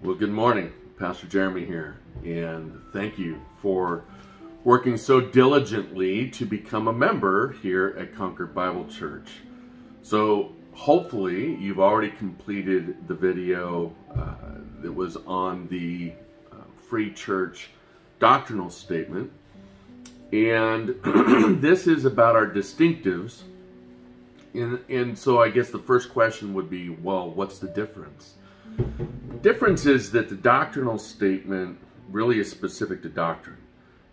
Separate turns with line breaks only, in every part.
Well, good morning. Pastor Jeremy here, and thank you for working so diligently to become a member here at Concord Bible Church. So hopefully you've already completed the video that was on the Free Church doctrinal statement, and this is about our distinctives. And so I guess the first question would be, well, what's the difference? The difference is that the doctrinal statement really is specific to doctrine.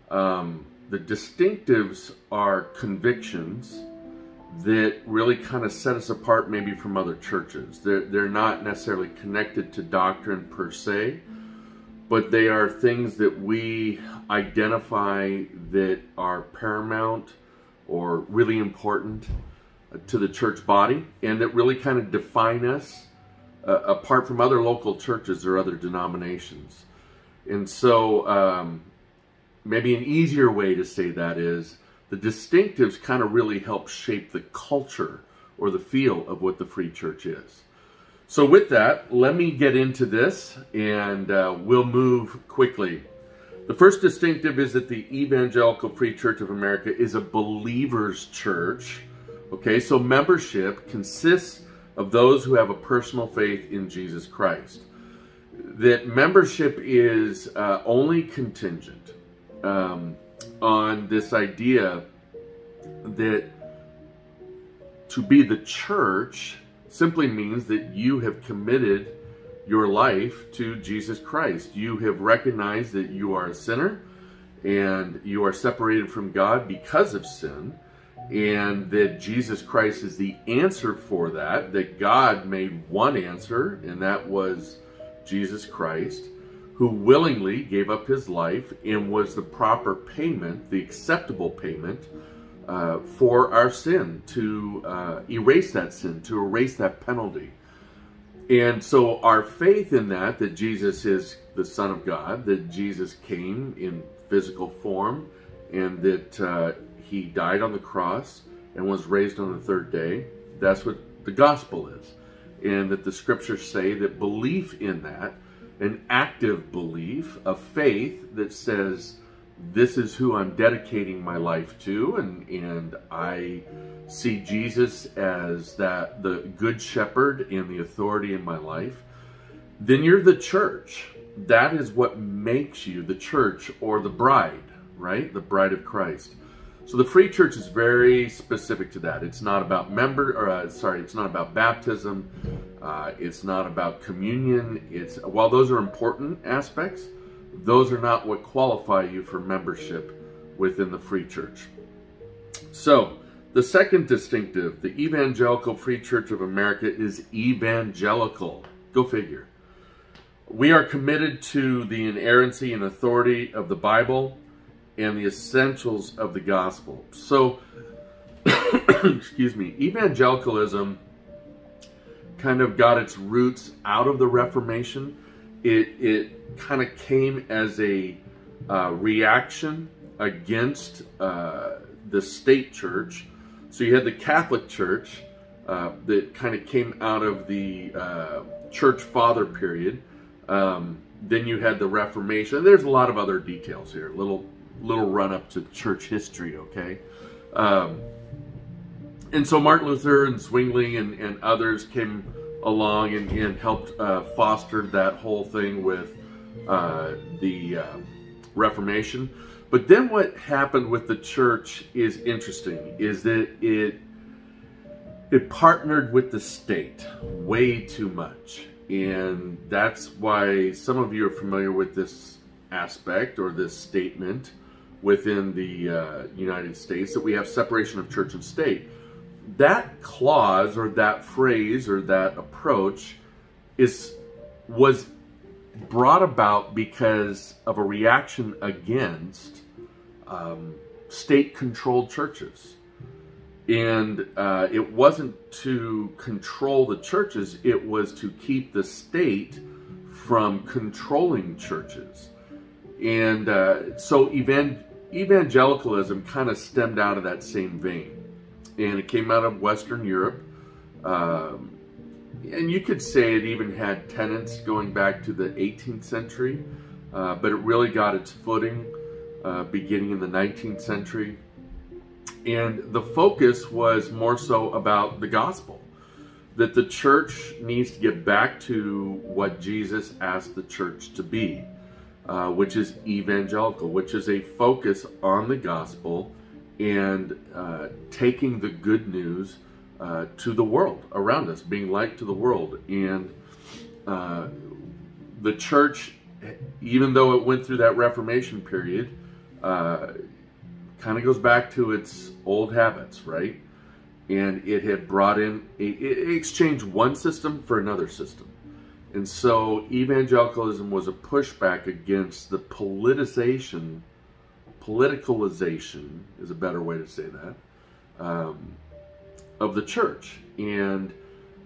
The distinctives are convictions that really kind of set us apart maybe from other churches. They're not necessarily connected to doctrine per se, but they are things that we identify that are paramount or really important to the church body, and that really kind of define us apart from other local churches or other denominations. And so maybe an easier way to say that is the distinctives kind of really help shape the culture or the feel of what the Free Church is. So with that, let me get into this, and we'll move quickly. The first distinctive is that the Evangelical Free Church of America is a believer's church. Okay, so membership consists of those who have a personal faith in Jesus Christ. That membership is only contingent on this idea that to be the church simply means that you have committed your life to Jesus Christ. You have recognized that you are a sinner and you are separated from God because of sin, and that Jesus Christ is the answer for that, that God made one answer, and that was Jesus Christ, who willingly gave up his life and was the proper payment, the acceptable payment for our sin, to erase that sin, to erase that penalty. And so our faith in that Jesus is the Son of God, that Jesus came in physical form, and that he died on the cross and was raised on the third day. That's what the gospel is. And that the scriptures say that belief in that, an active belief, a faith that says, this is who I'm dedicating my life to, and I see Jesus as the good shepherd and the authority in my life, then you're the church. That is what makes you the church, or the bride, right? The bride of Christ. So the Free Church is very specific to that. It's not about it's not about baptism. It's not about communion. While those are important aspects, those are not what qualify you for membership within the Free Church. So the second distinctive, the Evangelical Free Church of America is evangelical. Go figure. We are committed to the inerrancy and authority of the Bible and the essentials of the gospel. So, excuse me, evangelicalism kind of got its roots out of the Reformation. It kind of came as a reaction against the state church. So you had the Catholic Church that kind of came out of the church father period. Then you had the Reformation. There's a lot of other details here, little run up to church history, okay? And so Martin Luther and Zwingli and others came along and helped foster that whole thing with the Reformation. But then what happened with the church is interesting, is that it partnered with the state way too much. And that's why some of you are familiar with this aspect or this statement within the United States, that we have separation of church and state. That clause or that phrase or that approach was brought about because of a reaction against state-controlled churches. And it wasn't to control the churches, it was to keep the state from controlling churches. And so evangelicalism kind of stemmed out of that same vein. And it came out of Western Europe. and you could say it even had tenets going back to the 18th century, but it really got its footing beginning in the 19th century. And the focus was more so about the gospel, that the church needs to get back to what Jesus asked the church to be, which is evangelical, which is a focus on the gospel and taking the good news to the world around us, being light to the world. And the church, even though it went through that Reformation period, kind of goes back to its old habits, right? And it had brought in, it exchanged one system for another system. And so evangelicalism was a pushback against the politicalization is a better way to say that, of the church. And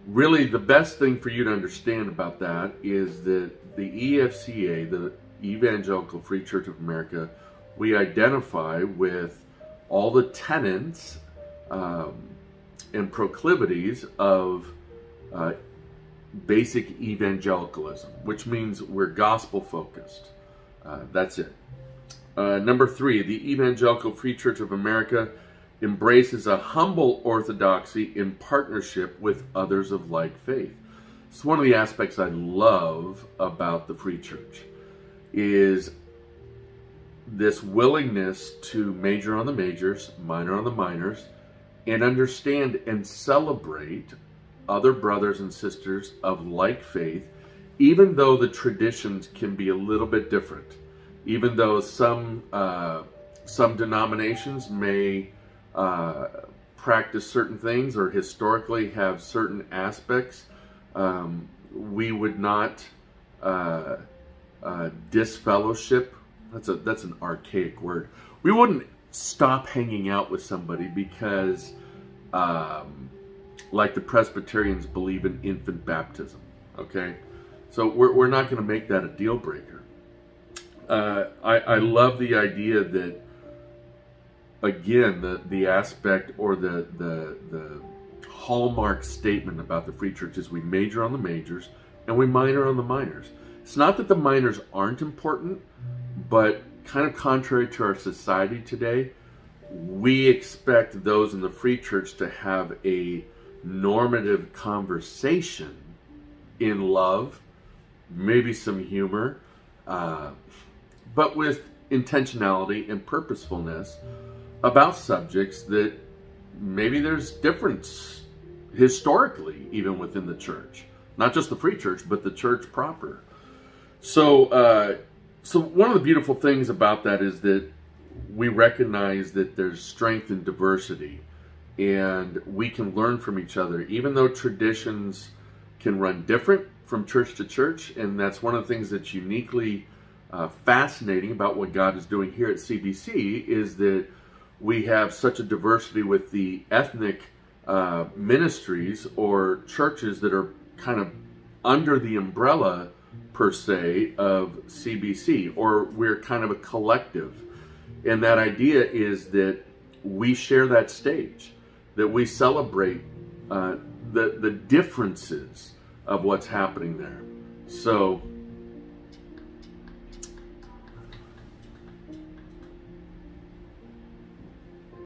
really the best thing for you to understand about that is that the EFCA, the Evangelical Free Church of America, we identify with all the tenets and proclivities of basic evangelicalism, which means we're gospel focused. That's it. Number 3, the Evangelical Free Church of America embraces a humble orthodoxy in partnership with others of like faith. It's one of the aspects I love about the Free Church, is this willingness to major on the majors, minor on the minors, and understand and celebrate other brothers and sisters of like faith, even though the traditions can be a little bit different. Even though some denominations may practice certain things or historically have certain aspects, we would not disfellowship. That's an archaic word. We wouldn't stop hanging out with somebody because, like the Presbyterians believe in infant baptism. Okay, so we're not going to make that a deal breaker. I love the idea that, again, the aspect or the hallmark statement about the Free Church is we major on the majors and we minor on the minors. It's not that the minors aren't important, but kind of contrary to our society today, we expect those in the Free Church to have a normative conversation in love, maybe some humor, but with intentionality and purposefulness about subjects that maybe there's difference historically even within the church. Not just the Free Church, but the church proper. So one of the beautiful things about that is that we recognize that there's strength in diversity and we can learn from each other, even though traditions can run different from church to church. And that's one of the things that's uniquely fascinating about what God is doing here at CBC, is that we have such a diversity with the ethnic ministries or churches that are kind of under the umbrella per se of CBC, or we're kind of a collective. And that idea is that we share that stage, that we celebrate the differences of what's happening there. So